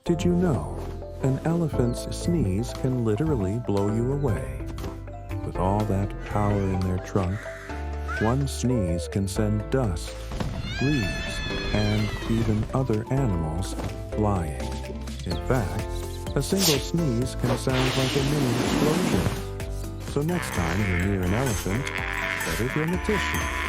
Did you know an elephant's sneeze can literally blow you away? With all that power in their trunk, one sneeze can send dust, leaves, and even other animals flying. In fact, a single sneeze can sound like a mini explosion. So next time you're near an elephant, better bring a tissue.